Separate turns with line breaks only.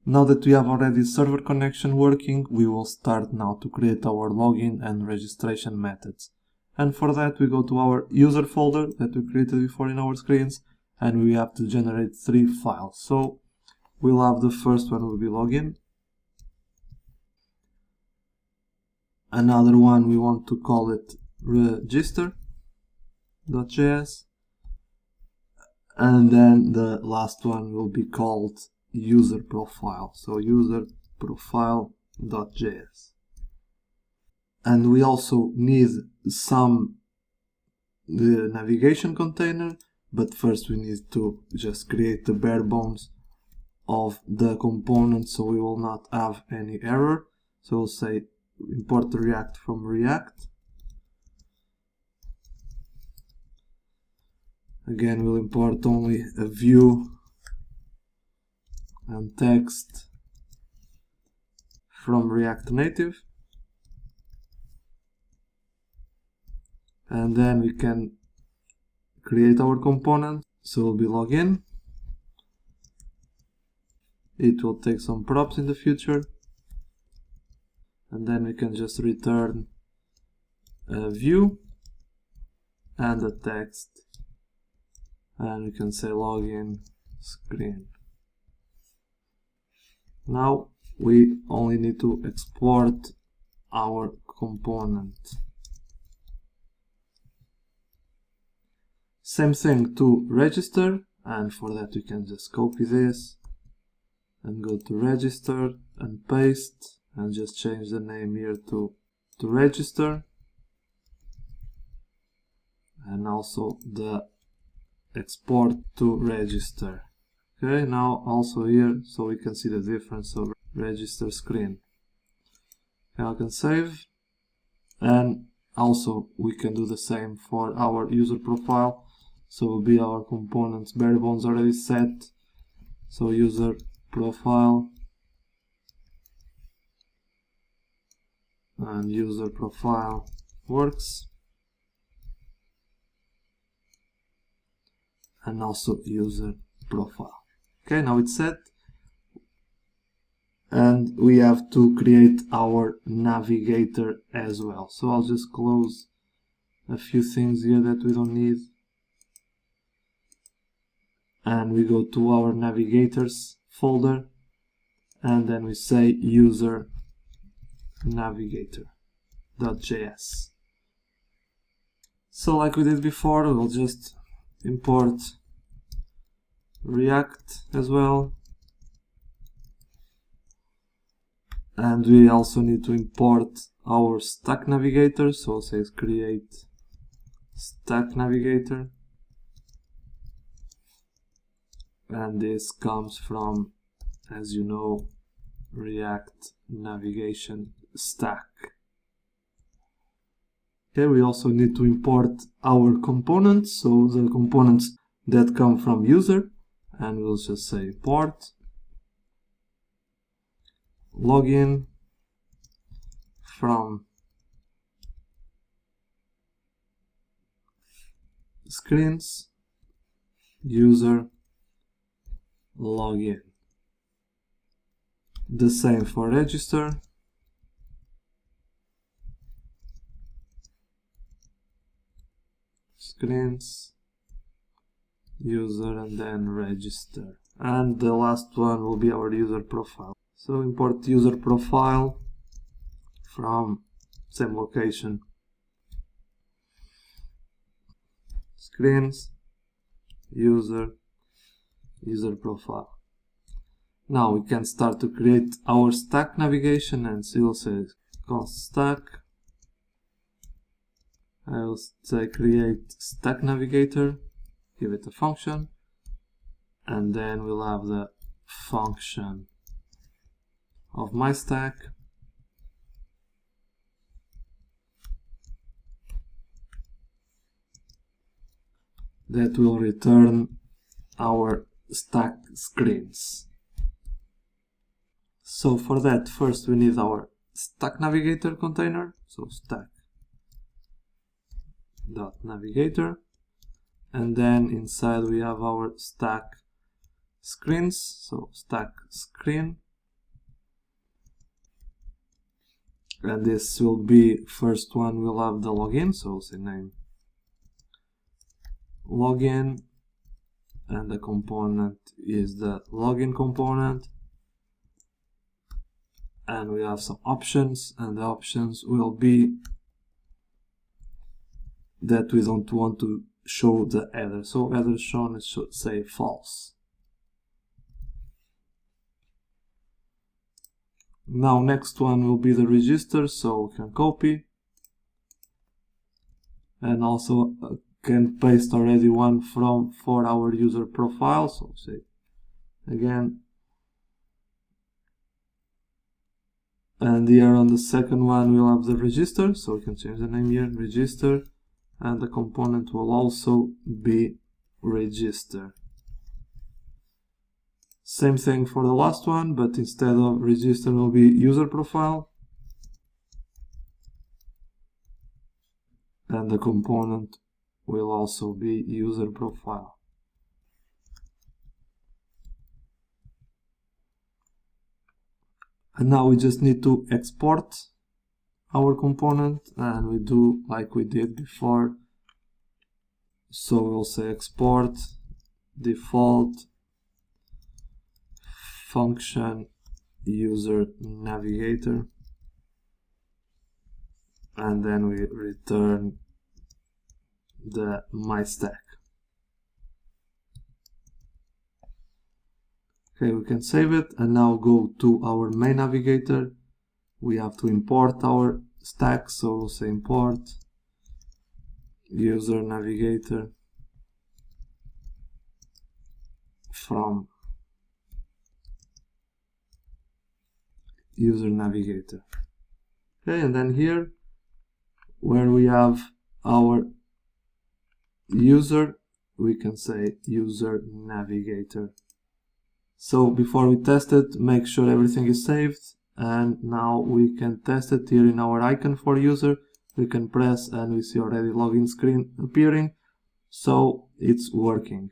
Now that we have already server connection working, we will start now to create our login and registration methods. And for that we go to our user folder that we created before in our screens, and we have to generate 3 files. So we'll have the first one will be login. Another one we want to call it register.js. And then the last one will be called user profile, so user profile.js. And we also need the navigation container, but first we need to just create the bare bones of the component so we will not have any error. So we'll say import the React from React. Again, we'll import only a view and text from React Native. And then we can create our component. So we'll be login. It will take some props in the future. And then we can just return a view and a text. And we can say login screen. Now we only need to export our component. Same thing to register, and for that we can just copy this and go to register and paste and just change the name here to register, and also the export to register. Okay, now also here so we can see the difference of register screen. Okay, I can save, and also we can do the same for our user profile. So will be our components bare bones already set. So user profile and user profile works, and also user profile. Okay, now it's set, and we have to create our navigator as well. So I'll just close a few things here that we don't need, and we go to our navigators folder, and then we say user navigator.js. So like we did before, we'll just import React as well, and we also need to import our stack navigator. So we'll say create stack navigator, and this comes from, as you know, React navigation stack. Okay, we also need to import our components, so the components that come from user, and we'll just say import login from screens user login. The same for register. Screens user and then register. And the last one will be our user profile. So import user profile from same location. Screens user profile. Now we can start to create our stack navigation, and so we'll say const stack. I will say create stack navigator, give it a function, and then we'll have the function of my stack. That will return our stack screens. So for that, first we need our stack navigator container, so stack.navigator, and then inside we have our stack screens, so stack screen, and this will be, first one will have the login, so we'll say name login, and the component is the login component, and we have some options, and the options will be that we don't want to show the header, so header shown should say false. Now next one will be the register, so we can copy and also can paste already one for our user profile, so say again, and here on the second one we'll have the register, so we can change the name here, register, and the component will also be register. Same thing for the last one, but instead of register will be user profile, and the component will also be user profile. And now we just need to export our component, and we do like we did before. So we'll say export default function user navigator, and then we return the my stack. Okay, we can save it, and now go to our main navigator. We have to import our stack, so we'll say import user navigator from user navigator. Okay, and then here where we have our user, we can say user navigator. So before we test it, make sure everything is saved, and now we can test it here in our icon for user. We can press and we see already login screen appearing, so it's working.